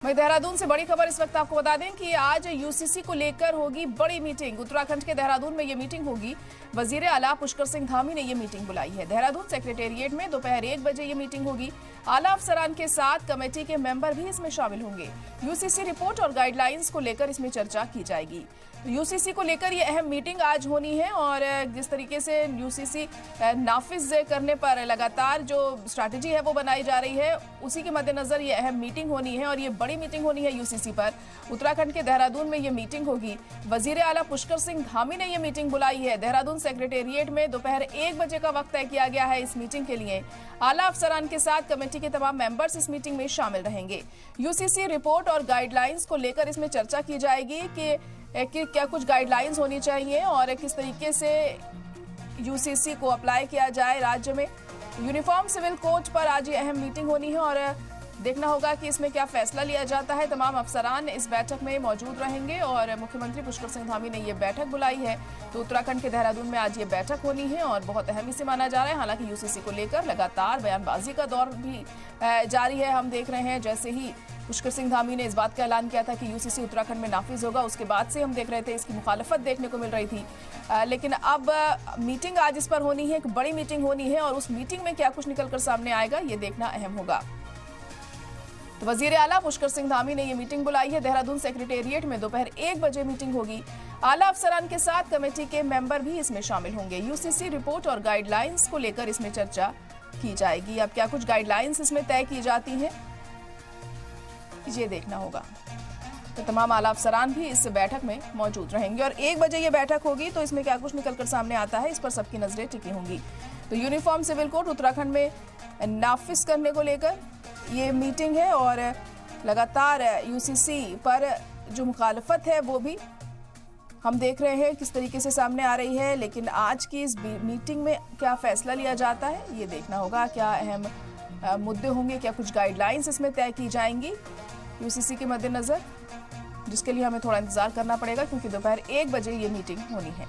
वहीं देहरादून से बड़ी खबर इस वक्त आपको बता दें कि आज यूसीसी को लेकर होगी बड़ी मीटिंग। उत्तराखंड के देहरादून में ये मीटिंग होगी। वजीर आला पुष्कर सिंह धामी ने ये मीटिंग बुलाई है। देहरादून सेक्रेटेरिएट में दोपहर 1 बजे ये मीटिंग होगी। आला अफसरान के साथ कमेटी के मेंबर भी इसमें शामिल होंगे। यूसीसी रिपोर्ट और गाइडलाइंस को लेकर इसमें चर्चा की जाएगी। तो यूसीसी को लेकर ये अहम मीटिंग आज होनी है और जिस तरीके से यूसीसी नाफिज करने पर लगातार जो स्ट्रैटेजी है वो बनाई जा रही है, उसी के मद्देनजर ये अहम मीटिंग होनी है और ये बड़ी मीटिंग होनी है यूसीसी पर। उत्तराखंड के देहरादून में ये मीटिंग होगी। वजीर आला पुष्कर सिंह धामी ने ये मीटिंग बुलाई है। देहरादून सेक्रेटेरिएट में दोपहर 1 बजे का वक्त तय किया गया है इस मीटिंग के लिए। आला अफसरान के साथ कमेटी के तमाम मेंबर्स इस मीटिंग में शामिल रहेंगे। यूसीसी रिपोर्ट और गाइडलाइंस को लेकर इसमें चर्चा की जाएगी कि क्या कुछ गाइडलाइंस होनी चाहिए और किस तरीके से यूसीसी को अप्लाई किया जाए राज्य में। यूनिफॉर्म सिविल कोड पर आज ये अहम मीटिंग होनी है और देखना होगा कि इसमें क्या फैसला लिया जाता है। तमाम अफसरान इस बैठक में मौजूद रहेंगे और मुख्यमंत्री पुष्कर सिंह धामी ने ये बैठक बुलाई है। तो उत्तराखंड के देहरादून में आज ये बैठक होनी है और बहुत अहम इसे माना जा रहा है। हालांकि यूसीसी को लेकर लगातार बयानबाजी का दौर भी जारी है। हम देख रहे हैं जैसे ही पुष्कर सिंह धामी ने इस बात का ऐलान किया था कि यूसीसी उत्तराखंड में नाफिज होगा, उसके बाद से हम देख रहे थे इसकी मुखालफत देखने को मिल रही थी। लेकिन अब मीटिंग आज इस पर होनी है, एक बड़ी मीटिंग होनी है और उस मीटिंग में क्या कुछ निकलकर सामने आएगा ये देखना अहम होगा। तो वजीर आला पुष्कर सिंह धामी ने ये मीटिंग बुलाई है। देहरादून सेक्रेटेरिएट में दोपहर 1 बजे मीटिंग होगी। आला अफसरान के साथ कमेटी के मेंबर भी इसमें शामिल होंगे। यूसीसी रिपोर्ट और गाइडलाइंस को लेकर इसमें चर्चा की जाएगी। अब क्या कुछ गाइडलाइंस इसमें तय की जाती हैं ये देखना होगा। तो तमाम आला अफसरान भी इस बैठक में मौजूद रहेंगे और 1 बजे ये बैठक होगी। तो इसमें क्या कुछ निकलकर सामने आता है इस पर सबकी नजरें टिकी होंगी। तो यूनिफॉर्म सिविल कोड उत्तराखंड में नाफिज करने को लेकर ये मीटिंग है और लगातार यूसीसी पर जो मुखालफत है वो भी हम देख रहे हैं किस तरीके से सामने आ रही है। लेकिन आज की इस मीटिंग में क्या फैसला लिया जाता है ये देखना होगा। क्या अहम मुद्दे होंगे, क्या कुछ गाइडलाइंस इसमें तय की जाएंगी यूसीसी के मद्देनजर, जिसके लिए हमें थोड़ा इंतजार करना पड़ेगा क्योंकि दोपहर 1 बजे ये मीटिंग होनी है।